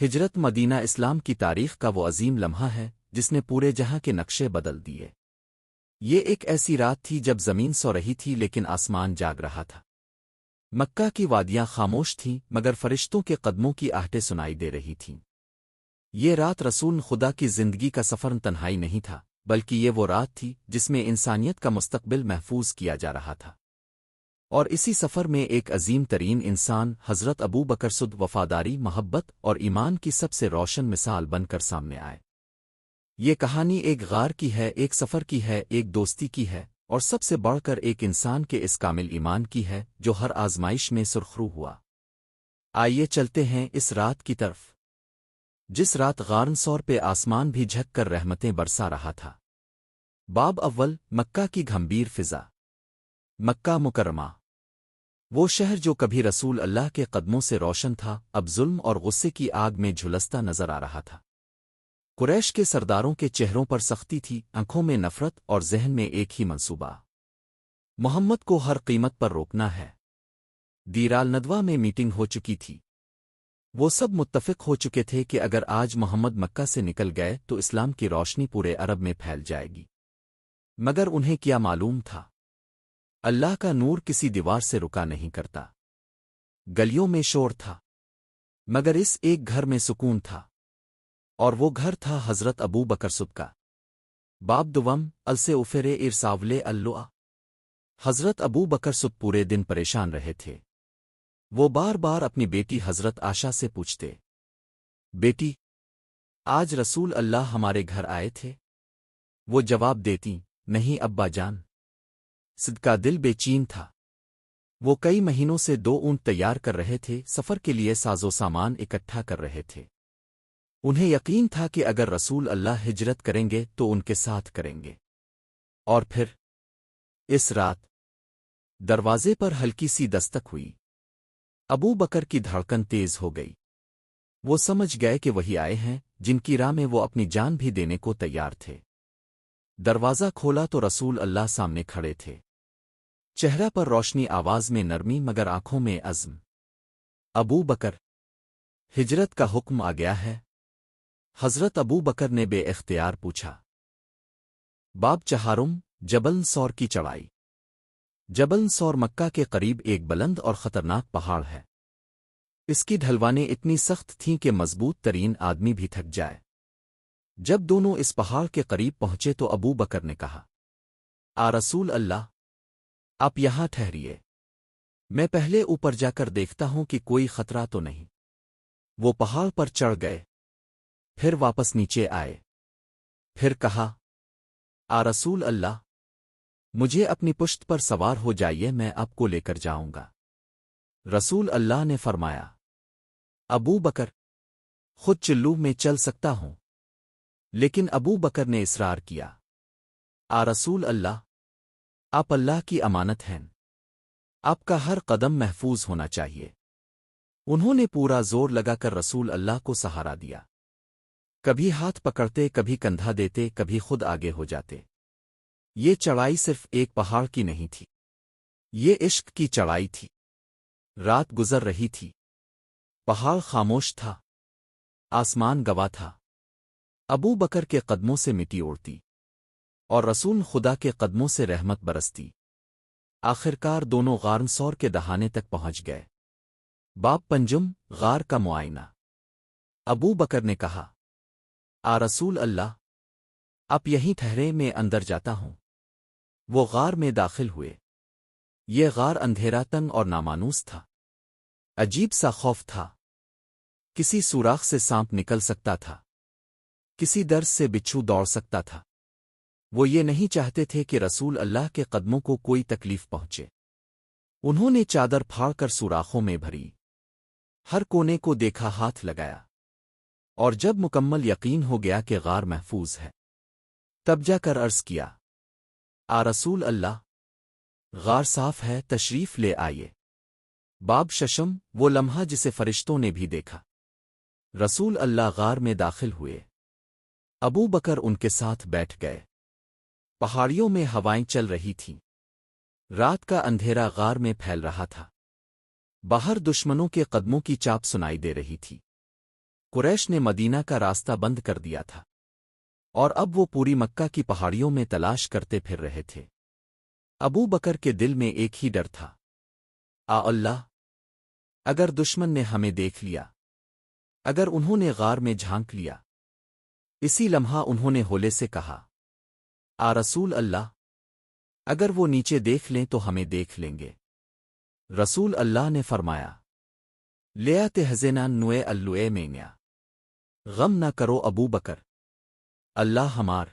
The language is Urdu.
ہجرت مدینہ اسلام کی تاریخ کا وہ عظیم لمحہ ہے جس نے پورے جہاں کے نقشے بدل دیے۔ یہ ایک ایسی رات تھی جب زمین سو رہی تھی لیکن آسمان جاگ رہا تھا۔ مکہ کی وادیاں خاموش تھیں مگر فرشتوں کے قدموں کی آہٹیں سنائی دے رہی تھیں۔ یہ رات رسول خدا کی زندگی کا سفر تنہائی نہیں تھا، بلکہ یہ وہ رات تھی جس میں انسانیت کا مستقبل محفوظ کیا جا رہا تھا۔ اور اسی سفر میں ایک عظیم ترین انسان حضرت ابو بکر صد وفاداری، محبت اور ایمان کی سب سے روشن مثال بن کر سامنے آئے۔ یہ کہانی ایک غار کی ہے، ایک سفر کی ہے، ایک دوستی کی ہے، اور سب سے بڑھ کر ایک انسان کے اس کامل ایمان کی ہے جو ہر آزمائش میں سرخرو ہوا۔ آئیے چلتے ہیں اس رات کی طرف، جس رات غارن سور پہ آسمان بھی جھک کر رحمتیں برسا رہا تھا۔ باب اول، مکہ کی گھمبیر فضا۔ مکہ مکرمہ، وہ شہر جو کبھی رسول اللہ کے قدموں سے روشن تھا، اب ظلم اور غصے کی آگ میں جھلستا نظر آ رہا تھا۔ قریش کے سرداروں کے چہروں پر سختی تھی، آنکھوں میں نفرت اور ذہن میں ایک ہی منصوبہ، محمد کو ہر قیمت پر روکنا ہے۔ دیرال ندوہ میں میٹنگ ہو چکی تھی۔ وہ سب متفق ہو چکے تھے کہ اگر آج محمد مکہ سے نکل گئے تو اسلام کی روشنی پورے عرب میں پھیل جائے گی۔ مگر انہیں کیا معلوم تھا، اللہ کا نور کسی دیوار سے رکا نہیں کرتا۔ گلیوں میں شور تھا مگر اس ایک گھر میں سکون تھا، اور وہ گھر تھا حضرت ابو بکر صدیق کا۔ باب دوم، السے افرے ارساولے اللؤ۔ حضرت ابو بکر صدیق پورے دن پریشان رہے تھے۔ وہ بار بار اپنی بیٹی حضرت عائشہ سے پوچھتے، بیٹی، آج رسول اللہ ہمارے گھر آئے تھے؟ وہ جواب دیتی، نہیں ابا جان۔ صدیق کا دل بے چین تھا۔ وہ کئی مہینوں سے 2 اونٹ تیار کر رہے تھے، سفر کے لیے ساز و سامان اکٹھا کر رہے تھے۔ انہیں یقین تھا کہ اگر رسول اللہ ہجرت کریں گے تو ان کے ساتھ کریں گے۔ اور پھر اس رات دروازے پر ہلکی سی دستک ہوئی۔ ابو بکر کی دھڑکن تیز ہو گئی۔ وہ سمجھ گئے کہ وہی آئے ہیں جن کی راہ میں وہ اپنی جان بھی دینے کو تیار تھے۔ دروازہ کھولا تو رسول اللہ سامنے کھڑے تھے، چہرہ پر روشنی، آواز میں نرمی مگر آنکھوں میں عزم۔ ابو بکر، ہجرت کا حکم آ گیا ہے؟ حضرت ابو بکر نے بے اختیار پوچھا۔ باب چہارم، جبل سور کی چڑھائی۔ جبل سور مکہ کے قریب ایک بلند اور خطرناک پہاڑ ہے۔ اس کی ڈھلوانیں اتنی سخت تھیں کہ مضبوط ترین آدمی بھی تھک جائے۔ جب دونوں اس پہاڑ کے قریب پہنچے تو ابو بکر نے کہا، آ رسول اللہ، آپ یہاں ٹھہریے، میں پہلے اوپر جا کر دیکھتا ہوں کہ کوئی خطرہ تو نہیں۔ وہ پہاڑ پر چڑھ گئے، پھر واپس نیچے آئے، پھر کہا، آ رسول اللہ، مجھے اپنی پشت پر سوار ہو جائیے، میں آپ کو لے کر جاؤں گا۔ رسول اللہ نے فرمایا، ابو بکر، خود چلو میں چل سکتا ہوں۔ لیکن ابو بکر نے اصرار کیا، آ رسول اللہ، آپ اللہ کی امانت ہیں، آپ کا ہر قدم محفوظ ہونا چاہیے۔ انہوں نے پورا زور لگا کر رسول اللہ کو سہارا دیا، کبھی ہاتھ پکڑتے، کبھی کندھا دیتے، کبھی خود آگے ہو جاتے۔ یہ چڑھائی صرف ایک پہاڑ کی نہیں تھی، یہ عشق کی چڑھائی تھی۔ رات گزر رہی تھی، پہاڑ خاموش تھا، آسمان گواہ تھا۔ ابو بکر کے قدموں سے مٹی اڑتی اور رسول خدا کے قدموں سے رحمت برستی۔ آخرکار دونوں غار سور کے دہانے تک پہنچ گئے۔ باب پنجم، غار کا معائنہ۔ ابو بکر نے کہا، آ رسول اللہ، آپ یہیں ٹھہرے، میں اندر جاتا ہوں۔ وہ غار میں داخل ہوئے۔ یہ غار اندھیرا، تنگ اور نامانوس تھا۔ عجیب سا خوف تھا، کسی سوراخ سے سانپ نکل سکتا تھا، کسی درد سے بچھو دوڑ سکتا تھا۔ وہ یہ نہیں چاہتے تھے کہ رسول اللہ کے قدموں کو کوئی تکلیف پہنچے۔ انہوں نے چادر پھاڑ کر سوراخوں میں بھری، ہر کونے کو دیکھا، ہاتھ لگایا، اور جب مکمل یقین ہو گیا کہ غار محفوظ ہے، تب جا کر عرض کیا، آ رسول اللہ، غار صاف ہے، تشریف لے آئیے۔ باب ششم، وہ لمحہ جسے فرشتوں نے بھی دیکھا۔ رسول اللہ غار میں داخل ہوئے، ابو بکر ان کے ساتھ بیٹھ گئے۔ پہاڑیوں میں ہوائیں چل رہی تھیں، رات کا اندھیرا غار میں پھیل رہا تھا، باہر دشمنوں کے قدموں کی چاپ سنائی دے رہی تھی۔ قریش نے مدینہ کا راستہ بند کر دیا تھا اور اب وہ پوری مکہ کی پہاڑیوں میں تلاش کرتے پھر رہے تھے۔ ابو بکر کے دل میں ایک ہی ڈر تھا، اللہ! اگر دشمن نے ہمیں دیکھ لیا، اگر انہوں نے غار میں جھانک لیا۔ اسی لمحہ انہوں نے ہولے سے کہا، رسول اللہ! اگر وہ نیچے دیکھ لیں تو ہمیں دیکھ لیں گے۔ رسول اللہ نے فرمایا، لیا تحزنان نوے اللوے میں غم نہ کرو ابو بکر، اللہ ہمار